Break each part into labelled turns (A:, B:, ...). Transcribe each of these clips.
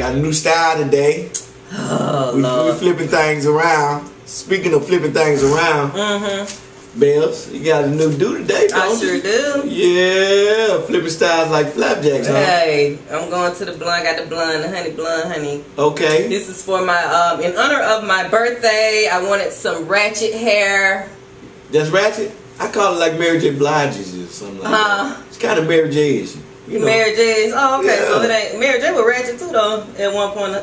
A: Got a new style today.
B: Oh,
A: we flipping things around. Speaking of flipping things around, Bells, you got a new do today, don't
B: I sure do.
A: Yeah, flipping styles like flapjacks, huh?
B: Hey, I'm going to the blonde. Got the blonde, honey.
A: Okay.
B: This is for my in honor of my birthday. I wanted some ratchet hair.
A: That's ratchet? I call it like Mary J. Blige's or something like that. It's kind of Mary J-ish. You know.
B: Mary J's. Oh, okay.
A: Yeah.
B: So it ain't Mary J was ratchet too, though. At one point.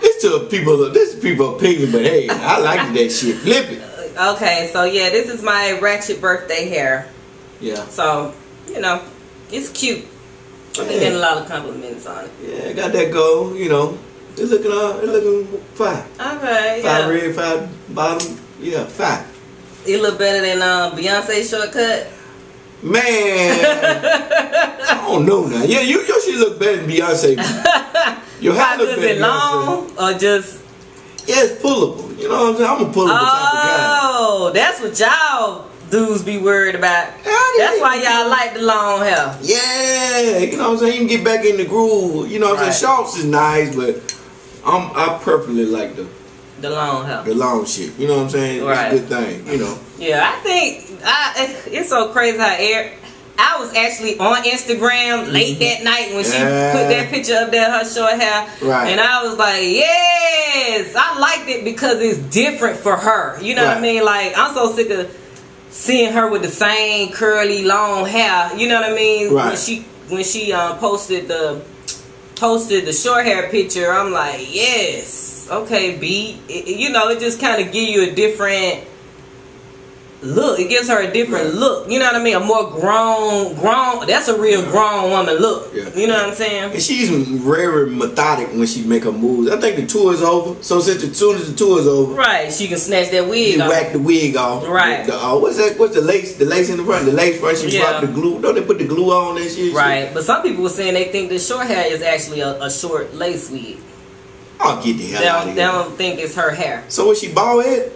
A: This is people's opinion, but hey, I like that shit. Flip it.
B: Okay, so yeah, this is my ratchet birthday hair.
A: Yeah.
B: So, you know, it's cute. I've been getting a lot of compliments on it.
A: Yeah, I got that gold, you know. It's looking fine.
B: Okay, yeah.
A: 5 red, 5 bottom. Yeah, 5.
B: It look better than Beyonce's shortcut.
A: Man, I don't know now. Yeah, your shit look better than Beyonce. Your hair look better than Beyonce.
B: Is it long or just?
A: Yeah, it's pullable. You know what I'm saying? I'm a pullable type of guy.
B: Oh, that's what y'all dudes be worried about. That's why y'all like the long hair.
A: Yeah, you know what I'm saying? You can get back in the groove. You know what I'm saying? Shorts is nice, but I perfectly like the
B: long hair.
A: The long shit. You know what I'm saying?
B: Right.
A: It's a good thing, you know.
B: Yeah, I think it's so crazy how I was actually on Instagram late that night when she put that picture up there, her short hair. Right. And I was like, yes, I liked it because it's different for her. You know what I mean? Like, I'm so sick of seeing her with the same curly, long hair. You know what I mean? Right. When she posted the short hair picture, I'm like, yes, okay, B. You know, it just kind of give you a different look. It gives her a different look. You know what I mean? A more grown. That's a real grown woman look. Yeah. You know what I'm saying? And she's
A: very methodic when she make her moves. I think the tour is over. So as soon as the tour is over,
B: right, she can snatch that wig off.
A: Whack the wig off. Right. What's that? What's the lace? The lace in the front. The lace front. She drop the glue. Don't they put the glue on and shit?
B: Right. But some people were saying they think the short hair is actually a short lace wig.
A: I'll get the hell out of here.
B: They don't think it's her hair.
A: So was she bald head?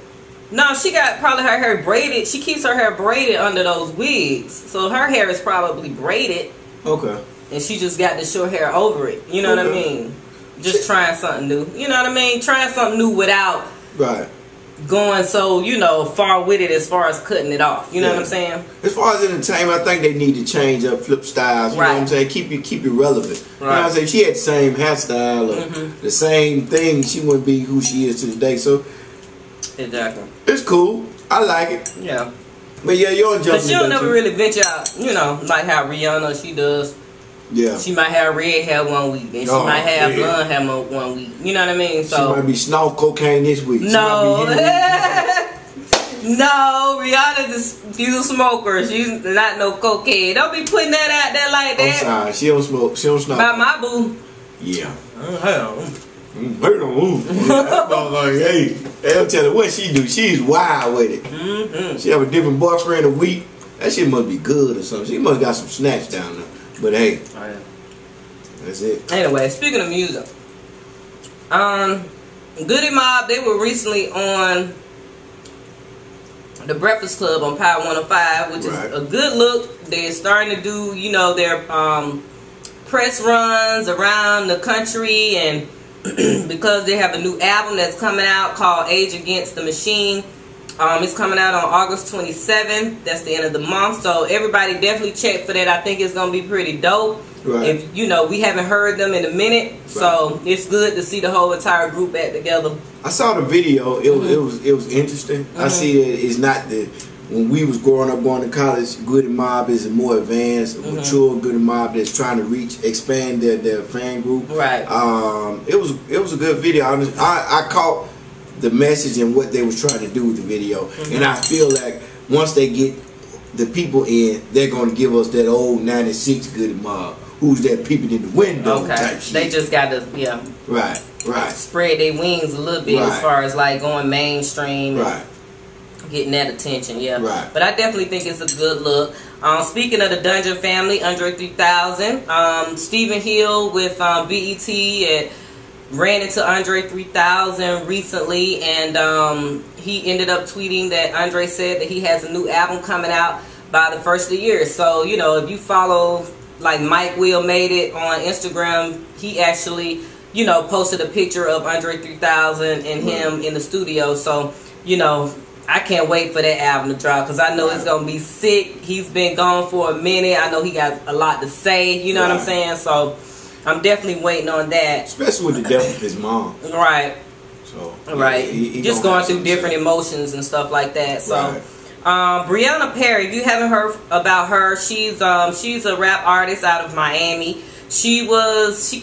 B: No, she got probably her hair braided. She keeps her hair braided under those wigs. So her hair is probably braided. Okay. And she just got the short hair over it. You know what I mean? Just trying something new. You know what I mean? Trying something new without going so, you know, far with it as far as cutting it off. You know what I'm saying?
A: As far as entertainment, I think they need to change up flip styles. You know what I'm saying? Keep it relevant. You know what I'm saying? She had the same hairstyle or the same thing. She wouldn't be who she is today. So
B: exactly.
A: It's cool. I like it.
B: Yeah.
A: But yeah, you're jumping.
B: But she'll never really venture out, you know, like how Rihanna, she does. Yeah. She might have red hair one week, and she might have blonde hair 1 week. You know what I mean? So
A: she might be snorting cocaine this week.
B: No. No, Rihanna's she's a smoker. She's not no cocaine. Don't be putting that out there like that.
A: I'm sorry. She don't smoke. She don't smoke.
B: By my boo.
A: Yeah. Hell. Hey, I'll tell her what she do. She's wild with it. She have a different boyfriend a week. That shit must be good or something. She must got some snacks down there. But hey, that's it.
B: Anyway, speaking of music, Goody Mob, they were recently on the Breakfast Club on Power 105, which is a good look. They're starting to do, you know, their press runs around the country, and because they have a new album that's coming out called Age Against the Machine. It's coming out on August 27th. That's the end of the month. So everybody definitely check for that. I think it's going to be pretty dope. Right. If you know, we haven't heard them in a minute. Right. So it's good to see the whole entire group back together.
A: I saw the video. It was interesting. I see that it's not the when we was growing up going to college, Goody Mob is a more advanced, mature Goody Mob that's trying to expand their fan group. Right. It was a good video. I caught the message and what they was trying to do with the video, and I feel like once they get the people in, they're going to give us that old '96 Goody Mob. Who's that peeping in the window type shit.
B: They just got to spread their wings a little bit as far as like going mainstream. And getting that attention, But I definitely think it's a good look. Speaking of the Dungeon family, Andre 3000, Stephen Hill with BET ran into Andre 3000 recently, and he ended up tweeting that Andre said that he has a new album coming out by the first of the year. So, you know, if you follow like Mike Will made it on Instagram. He actually, you know, posted a picture of Andre 3000 and him in the studio. So, you know, I can't wait for that album to drop because I know it's gonna be sick. He's been gone for a minute. I know he got a lot to say. You know what I'm saying? So I'm definitely waiting on that.
A: Especially with the death of his mom.
B: Right.
A: So
B: he just going through different emotions and stuff like that. So Brianna Perry, if you haven't heard about her, she's a rap artist out of Miami. She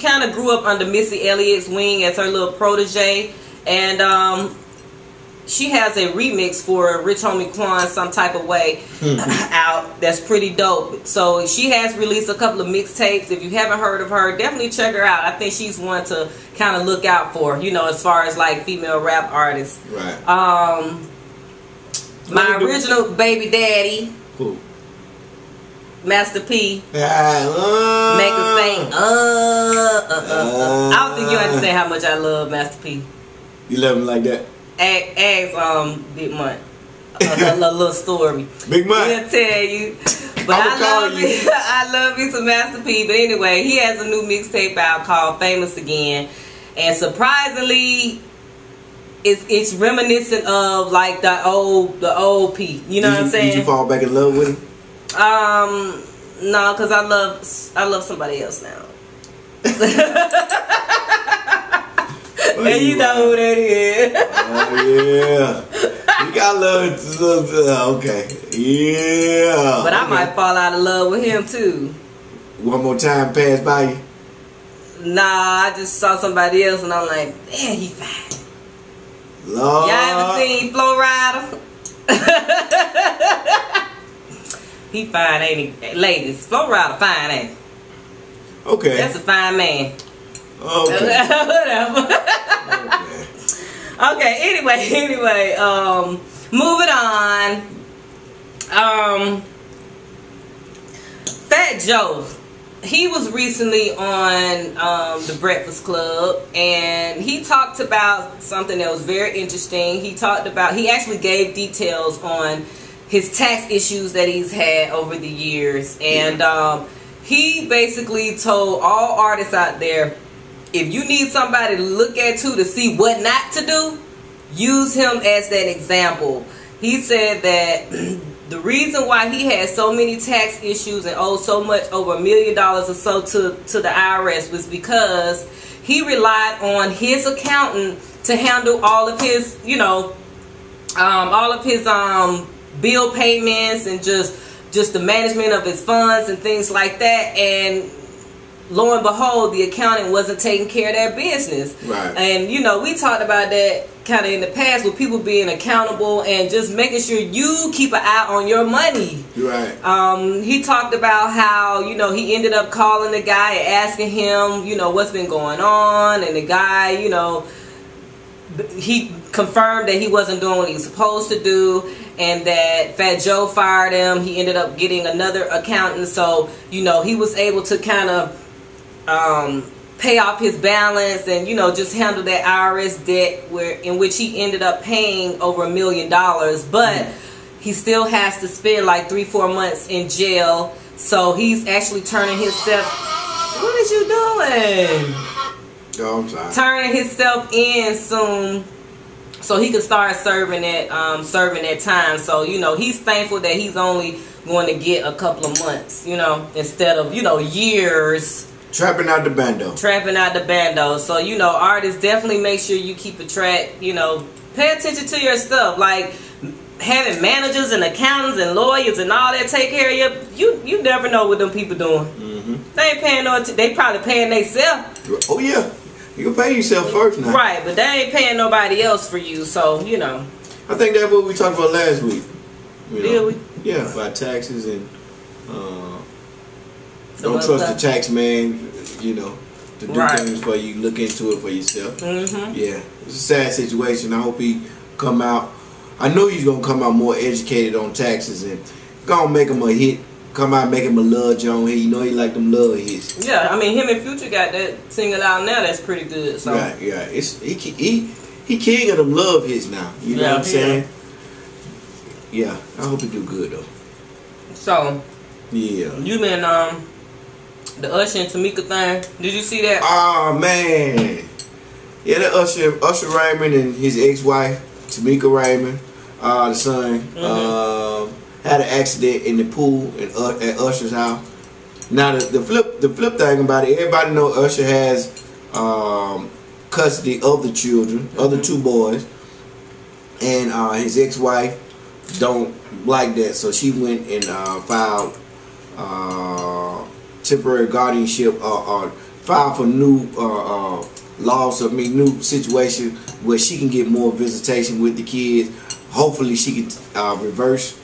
B: kind of grew up under Missy Elliott's wing as her little protege, and she has a remix for Rich Homie Quan, Some Type of Way, out. That's pretty dope. So she has released a couple of mixtapes. If you haven't heard of her, definitely check her out. I think she's one to kind of look out for, you know, as far as like female rap artists.
A: Right.
B: My original baby daddy,
A: who?
B: Master P, make
A: her
B: sing. I don't think you understand how much I love Master P.
A: You love him like that?
B: Ask Big Mutt a little story.
A: Big Mutt,
B: he'll tell you. But I love me some Master P. But anyway, he has a new mixtape out called Famous Again, and surprisingly, it's reminiscent of like the old P. You know what I'm saying?
A: Did you fall back in love with him?
B: No, because I love somebody else now. And you know who that is.
A: Oh yeah, you got love. Okay, yeah.
B: But I might fall out of love with him too.
A: One more time pass by you?
B: Nah, I just saw somebody else and I'm like, man, he fine.
A: Lord.
B: Y'all ever seen Flo Rida? He fine, ain't he? Ladies, Flo Rida fine, ain't he?
A: Okay.
B: That's a fine man.
A: Okay.
B: Whatever. Okay, anyway, moving on. Fat Joe, he was recently on the Breakfast Club, and he talked about something that was very interesting. He actually gave details on his tax issues that he's had over the years, and he basically told all artists out there, if you need somebody to look at to see what not to do, use him as that example. He said that the reason why he had so many tax issues and owed so much, over $1 million or so to the IRS, was because he relied on his accountant to handle all of his, you know, bill payments and just the management of his funds and things like that. And lo and behold, the accountant wasn't taking care of that business.
A: Right. And
B: you know, we talked about that kind of in the past with people being accountable and just making sure you keep an eye on your money.
A: Right.
B: He talked about how, you know, he ended up calling the guy and asking him, you know, what's been going on, and the guy, you know, he confirmed that he wasn't doing what he was supposed to do, and that Fat Joe fired him. He ended up getting another accountant, so, you know, he was able to kind of pay off his balance and, you know, just handle that IRS debt in which he ended up paying over $1 million, but he still has to spend like 3-4 months in jail. So he's actually turning himself. What is you doing?
A: Oh, I'm sorry.
B: Turning himself in soon, so he can start serving that time. So, you know, he's thankful that he's only going to get a couple of months, you know, instead of, you know, years.
A: Trapping out the bando.
B: So, you know, artists, definitely make sure you keep a track, you know, pay attention to your stuff. Like having managers and accountants and lawyers and all that take care of you never know what them people doing. They ain't paying they probably paying themselves.
A: Oh yeah, you can pay yourself first now.
B: Right, but they ain't paying nobody else for you, so, you know.
A: I think that's what we talked about last week. You know?
B: Did we?
A: Yeah, about taxes and don't trust the tax man, you know, to do things for you. Look into it for yourself. Yeah, it's a sad situation. I hope he come out. I know he's gonna come out more educated on taxes and gonna make him a hit. Come out, make him a love John hit. You know he like them love hits.
B: Yeah, I mean him and Future got that single out now. That's pretty good. So.
A: Right, yeah. He king of them love hits now. You know what I'm saying? Yeah, I hope he do good though.
B: So.
A: Yeah.
B: You been The Usher and Tamika thing. Did you see that?
A: Oh man, yeah, that Usher Raymond and his ex-wife Tamika Raymond, the son, had an accident in the pool at Usher's house. Now the flip thing about it, everybody know Usher has custody of the children, of the two boys, and his ex-wife don't like that, so she went and filed temporary guardianship, filed for new new situation where she can get more visitation with the kids. Hopefully she can reverse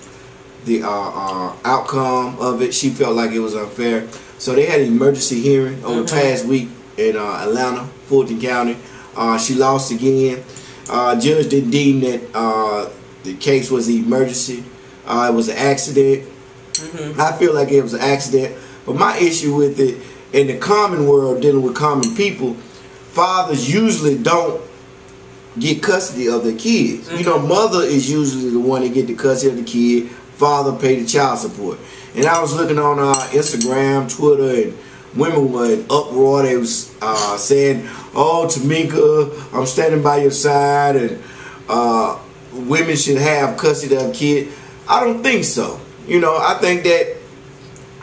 A: the outcome of it. She felt like it was unfair, so they had an emergency hearing over the past week in Atlanta, Fulton County. She lost again. Judge didn't deem that the case was an emergency. It was an accident. I feel like it was an accident, but my issue with it, in the common world dealing with common people, fathers usually don't get custody of their kids. You know, mother is usually the one that get the custody of the kid. Father pay the child support. And I was looking on Instagram, Twitter, and women were in uproar. They was saying, "Oh, Tamika, I'm standing by your side," and women should have custody of a kid. I don't think so. You know, I think that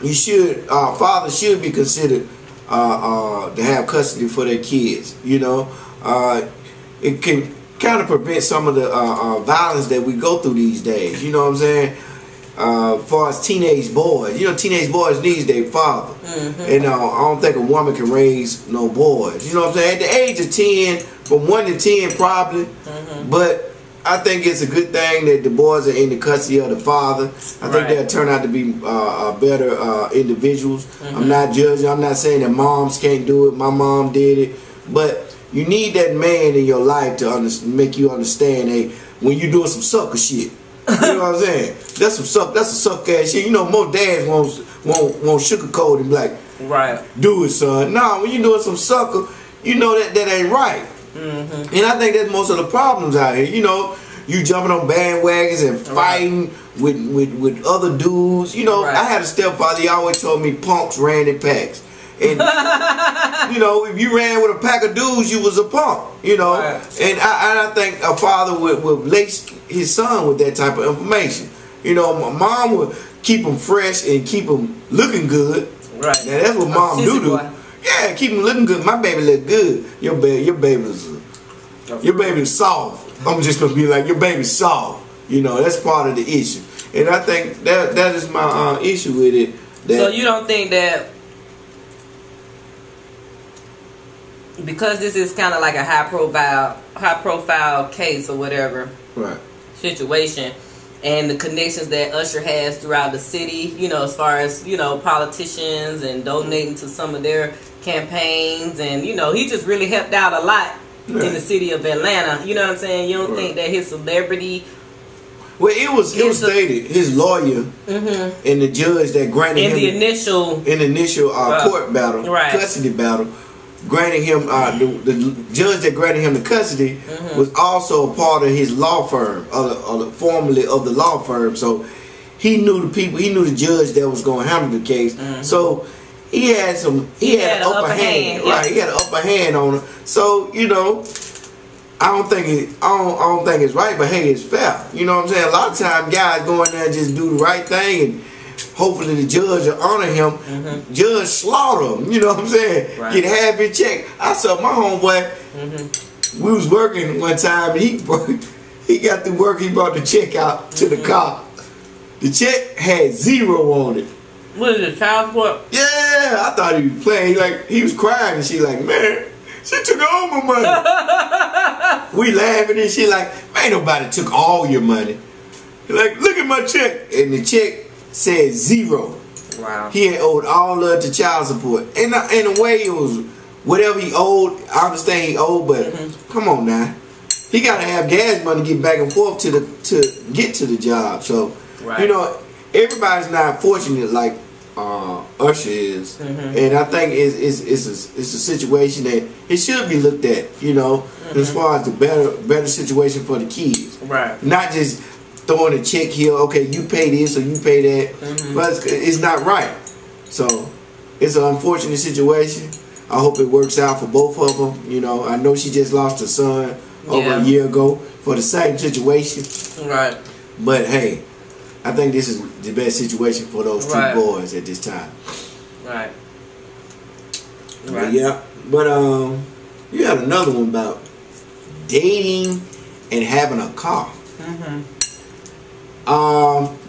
A: you should, fathers should be considered to have custody for their kids. You know, it can kind of prevent some of the violence that we go through these days. You know what I'm saying? As far as teenage boys, you know, teenage boys need their father. And I don't think a woman can raise no boys. You know what I'm saying? At the age of 10, from 1 to 10 probably, but I think it's a good thing that the boys are in the custody of the father. I think they'll turn out to be better individuals. I'm not judging. I'm not saying that moms can't do it. My mom did it. But you need that man in your life to make you understand, hey, when you're doing some sucker shit. You know what I'm saying? That's some suck ass shit. You know, most dads won't sugarcoat and be like, do it, son. Nah, when you doing some sucker, you know that ain't right. And I think that's most of the problems out here. You know, you jumping on bandwagons and fighting with other dudes. You know, I had a stepfather. He always told me punks ran in packs. And you know, if you ran with a pack of dudes, you was a punk. You know, and I think a father would lace his son with that type of information. You know, my mom would keep him fresh and keep him looking good. Now that's what mom do. Yeah, keep him looking good. My baby look good. Your baby's soft. I'm just gonna be like, your baby's soft. You know, that's part of the issue. And I think that is my issue with it.
B: So you don't think that because this is kind of like a high profile case or whatever situation, and the connections that Usher has throughout the city, you know, as far as, you know, politicians and donating to some of their campaigns, and, you know, he just really helped out a lot in the city of Atlanta. You know what I'm saying? You don't think that his celebrity...
A: Well, it was stated, his lawyer and the judge that granted him... In the initial court battle, custody battle, granting him, the judge that granted him the custody was also a part of his law firm, formerly of the law firm. So he knew the people, he knew the judge that was going to handle the case. So he had an upper hand. He had an upper hand on her. So, you know, I don't think it's right, but hey, it's fair. You know what I'm saying? A lot of times guys go in there and just do the right thing, and hopefully the judge will honor him. Judge slaughter him. You know what I'm saying? Get half your check. I saw my homeboy. We was working one time, and he got through work. He brought the check out to the car. The check had 0 on it.
B: What is it, child support?
A: Yeah, I thought he was playing. He was crying, and she like, man, she took all my money. We laughing, and she like, man, nobody took all your money. Like, look at my check, and the check said 0.
B: Wow.
A: He had owed all of it to child support. And in a way, it was whatever he owed. I understand he owed, but come on now, he gotta have gas money to get back and forth to get to the job. So you know, everybody's not fortunate like Usher is, and I think it's a situation that it should be looked at. You know, as far as the better situation for the kids, not just throwing a check here. Okay, you pay this or you pay that, but it's not right. So it's an unfortunate situation. I hope it works out for both of them. You know, I know she just lost her son over a year ago for the same situation.
B: Right.
A: But hey, I think this is the best situation for those two boys at this time.
B: Right.
A: Right. Yeah. But you had another one about dating and having a car.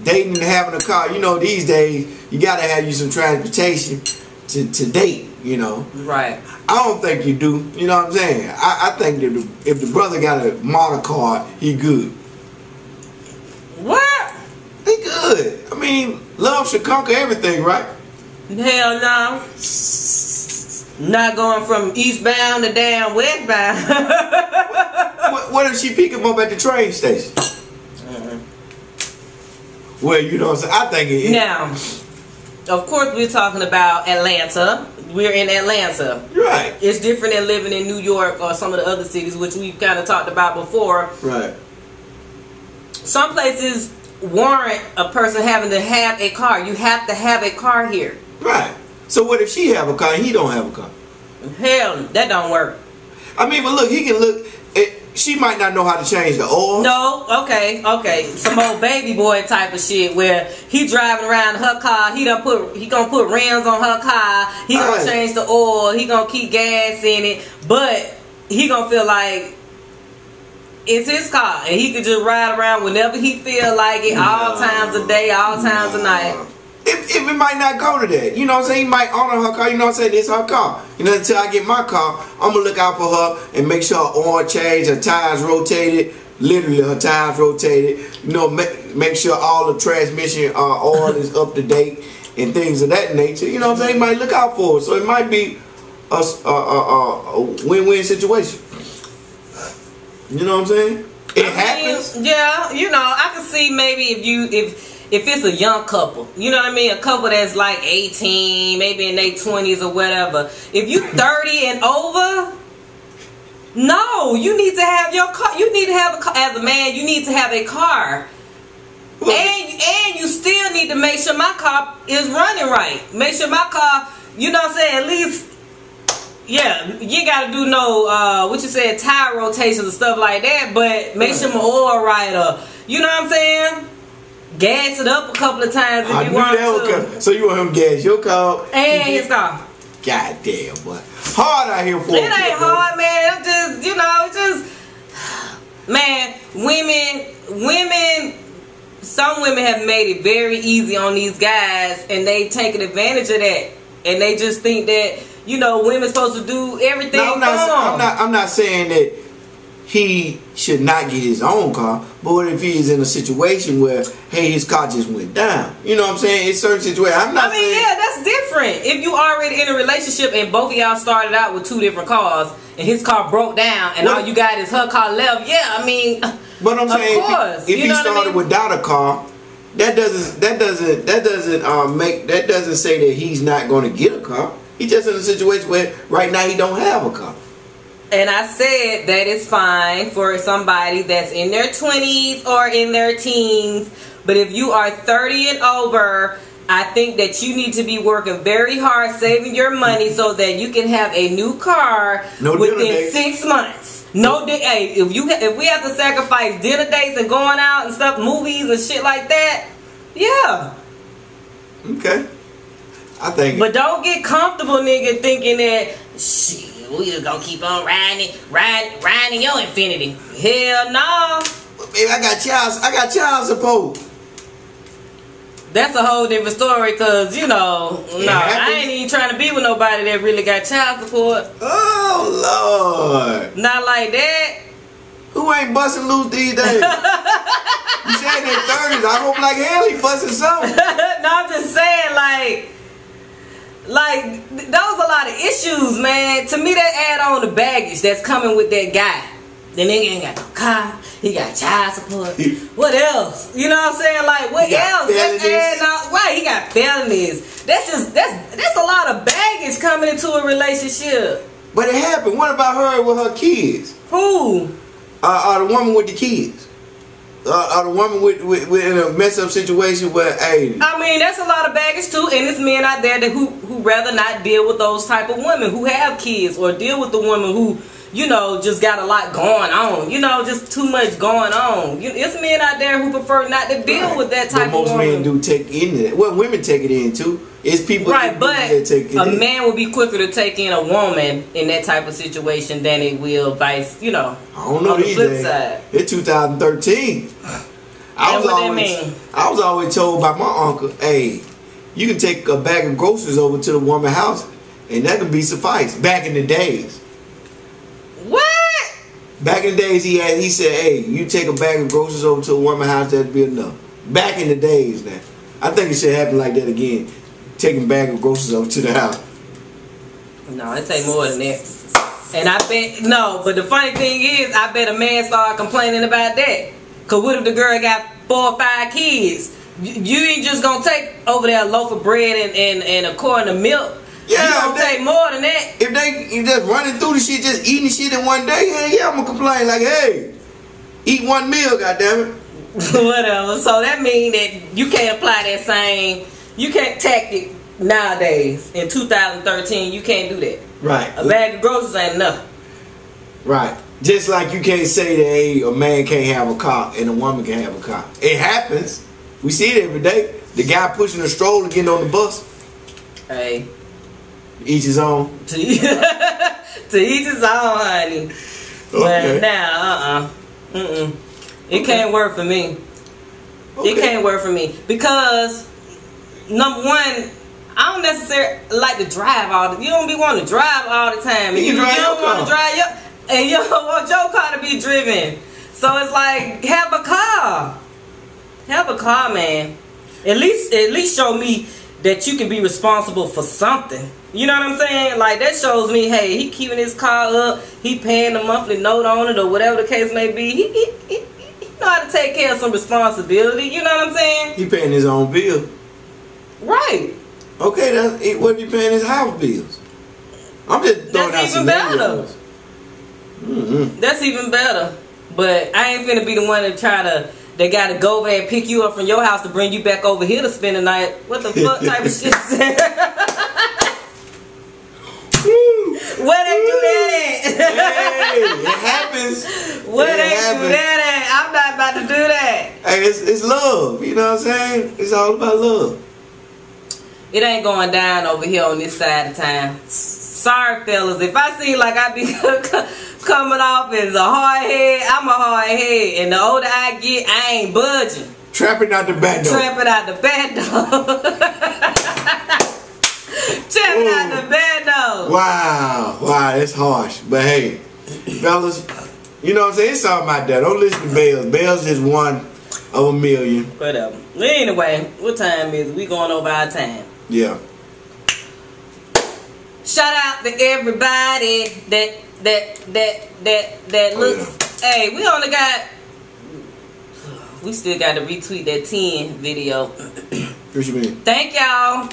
A: Dating and having a car. You know, these days you gotta have you some transportation to date. You know.
B: Right.
A: I don't think you do. You know what I'm saying? I think that if the brother got a model car, he good.
B: What?
A: He good. I mean, love should conquer everything, right?
B: Hell no. Not going from eastbound to down westbound.
A: what if she pick him up at the train station? Well, you know what I'm saying? I think it.
B: Now, of course, we're talking about Atlanta. We're in Atlanta.
A: Right.
B: It's different than living in New York or some of the other cities, which we've kind of talked about before.
A: Right.
B: Some places warrant a person having to have a car. You have to have a car here.
A: Right. So what if she have a car and he don't have a car?
B: Hell, that don't work.
A: I mean, but look, he can look. She might not know how to change the oil.
B: No, okay. Some old baby boy type of shit where he driving around her car. He gonna put rims on her car. He gonna change the oil. He gonna keep gas in it. But he gonna feel like it's his car and he could just ride around whenever he feel like it, all times of day, all times of night.
A: If it might not go to that, you know what I'm saying? He might honor her car, you know what I'm saying? It's her car. You know, until I get my car, I'm going to look out for her and make sure her oil changed, her tires rotated, literally her tires rotated. You know, make sure all the transmission oil is up to date and things of that nature. You know what I'm saying? He might look out for her. So it might be a win-win situation. You know what I'm saying? It happens.
B: Yeah, you know, I can see maybe if it's a young couple, you know what I mean? A couple that's like 18, maybe in their 20s or whatever. If you 30 and over, no, you need to have your car. You need to have a car. As a man, you need to have a car. Well, and you still need to make sure my car is running right. Make sure my car, you know what I'm saying, at least, yeah, you gotta do no, what you said, tire rotations and stuff like that, but make sure my oil right up. You know what I'm saying? Gas it up a couple of times if you want to.
A: So you want him to gas your car
B: and his car.
A: God damn, boy. Hard out here for
B: it. It ain't hard, man. I'm just, you know, just, man, women, some women have made it very easy on these guys and they taking advantage of that. And they just think that, you know, women's supposed to do everything for them.
A: I'm not saying that he should not get his own car, but what if he is in a situation where, hey, his car just went down? You know what I'm saying? In certain situations,
B: I mean, yeah, that's different. If you already in a relationship and both of y'all started out with two different cars, and his car broke down, and all you got is her car left, yeah, I mean,
A: but I'm saying, if he started without a car, that doesn't say that he's not going to get a car. He's just in a situation where right now he don't have a car.
B: And I said that it's fine for somebody that's in their 20s or in their teens. But if you are 30 and over, I think that you need to be working very hard, saving your money so that you can have a new car within 6 months. Hey, if we have to sacrifice dinner dates and going out and stuff, movies and shit like that, yeah.
A: Okay. I think.
B: But don't get comfortable, nigga, thinking that shit. We just gonna keep on riding your Infiniti. Hell no.
A: Baby, I got child support.
B: That's a whole different story, cause you know, I ain't even trying to be with nobody that really got child support.
A: Oh Lord.
B: Not like that.
A: Who ain't busting loose these days? You say in their 30s. I hope like hell he busting something.
B: No, I'm just saying like those a lot of issues, man. To me, that add on the baggage that's coming with that guy. The nigga ain't got no car. He got child support. What else? You know what I'm saying? Like what else? That's adding on. Right? He got felonies. That's a lot of baggage coming into a relationship.
A: But it happened. What about her with her kids?
B: Who?
A: The woman with the kids. the woman with in a mess up situation where, hey,
B: I mean, that's a lot of baggage too, and there's men out there that who rather not deal with those type of women who have kids, or deal with the woman who, you know, just got a lot going on, you know, just too much going on. It's men out there who prefer not to deal with that type of woman.
A: Most men do take in that. Well, women take it in too. It's people
B: right, but
A: that take it in.
B: Man will be quicker to take in a woman in that type of situation than it will vice, you know.
A: I don't know
B: on the
A: these
B: flip
A: days.
B: side.
A: It's 2013. I was always told by my uncle, hey, you can take a bag of groceries over to the woman's house and that can be suffice. Back in the days.
B: What?
A: Back in the days he said, hey, you take a bag of groceries over to a woman's house, that'd be enough. Back in the days now. I think it should happen like that again. Taking a bag of groceries over to the house.
B: No, it take more than that. And I bet, no, but the funny thing is, I bet a man started complaining about that. Cause what if the girl got 4 or 5 kids? You ain't just gonna take over there a loaf of bread and a quart of milk. Yeah, you gonna take more than that.
A: If they just running through the shit, just eating shit in one day, hell yeah, I'm gonna complain like, hey, eat one meal, goddammit.
B: Whatever. So that means that you can't apply that same, you can't tactic nowadays in 2013. You can't do that.
A: Right.
B: A bag of groceries ain't enough.
A: Right. Just like you can't say that, hey, a man can't have a car and a woman can have a car. It happens. We see it every day. The guy pushing a stroller getting on the bus.
B: Hey.
A: Each his own.
B: To each his own, honey. Okay. But now, it can't work for me. Okay. It can't work for me because number one, I don't necessarily like to drive all the. You don't be wanting to drive all the time, and you don't want to drive and you don't want your car to be driven. So it's like have a car, man. At least show me that you can be responsible for something. You know what I'm saying? Like that shows me, hey, he keeping his car up, he paying the monthly note on it or whatever the case may be. He know how to take care of some responsibility. You know what I'm saying?
A: He paying his own bill.
B: Right.
A: Okay, what if he paying his house bills? I'm just throwing out some
B: better. That's even better. But I ain't finna be the one to they gotta go over there and pick you up from your house to bring you back over here to spend the night. What the fuck type of shit? Where they do that at?
A: Hey, it happens.
B: Where they do that at? I'm not about to do that.
A: Hey, it's love. You know what I'm saying? It's all about love.
B: It ain't going down over here on this side of town. Sorry, fellas. If I seem like I be coming off as a hard head, I'm a hard head. And the older I get, I ain't budging.
A: Trapping out the back door.
B: Trapping out the back door. Trapping out the back door.
A: Wow, that's harsh. But hey, fellas, you know what I'm saying? It's all about that. Don't listen to Bells. Bells is one of a million.
B: Whatever. Anyway, what time is it? We going over our time.
A: Yeah.
B: Shout out to everybody that looks. Yeah. Hey, we still got to retweet that 10 video.
A: What you mean?
B: Thank y'all.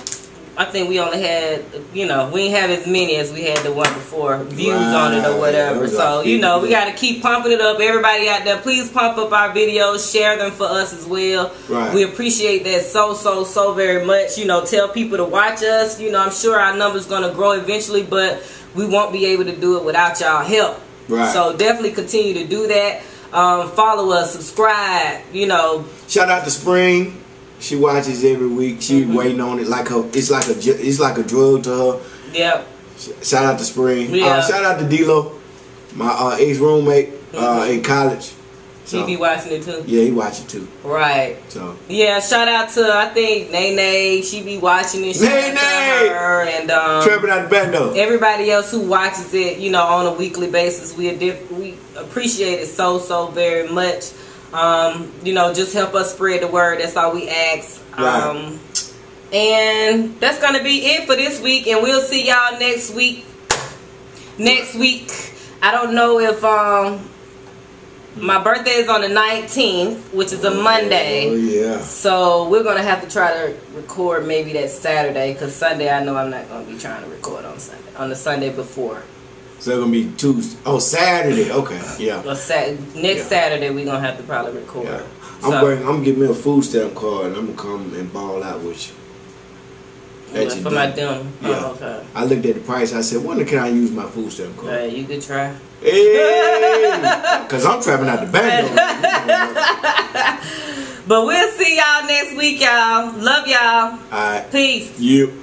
B: I think we only had, we ain't have as many as we had the one before views on it or whatever. So, we got to keep pumping it up. Everybody out there, please pump up our videos. Share them for us as well.
A: Right.
B: We appreciate that so very much. Tell people to watch us. I'm sure our number's going to grow eventually, but we won't be able to do it without y'all help.
A: Right.
B: So, definitely continue to do that. Follow us, subscribe,
A: Shout out to Spring. She watches every week. She waiting on it like it's like a drug to her.
B: Yep.
A: Shout out to Spring.
B: Yeah.
A: Shout out to D-Lo, my ex roommate in college.
B: So, he be watching it too.
A: Yeah, he watch it too.
B: Right.
A: So
B: yeah, shout out to I think Nene. She be watching it.
A: Nene.
B: Her and
A: trapping out the back door.
B: Everybody else who watches it, on a weekly basis, we appreciate it so very much. Just help us spread the word. That's all we ask.
A: Right.
B: And that's gonna be it for this week. And we'll see y'all next week. Next week, I don't know if my birthday is on the 19th, which is a Monday.
A: Oh yeah.
B: So we're gonna have to try to record maybe that Saturday, because Sunday I know I'm not gonna be trying to record on Sunday. On the Sunday before.
A: So it's gonna be Tuesday. Oh, Saturday. Okay, yeah.
B: Well, next Saturday we gonna have to probably record.
A: Yeah.
B: So,
A: I'm gonna get me a food stamp card and I'm gonna come and ball out with you.
B: For my dinner.
A: Yeah.
B: Oh, okay.
A: I looked at the price. I said, "When can I use my food stamp card?"
B: You could try.
A: Hey, cause I'm trapping out the back door.
B: But we'll see y'all next week, y'all. Love y'all.
A: All right.
B: Peace.
A: You.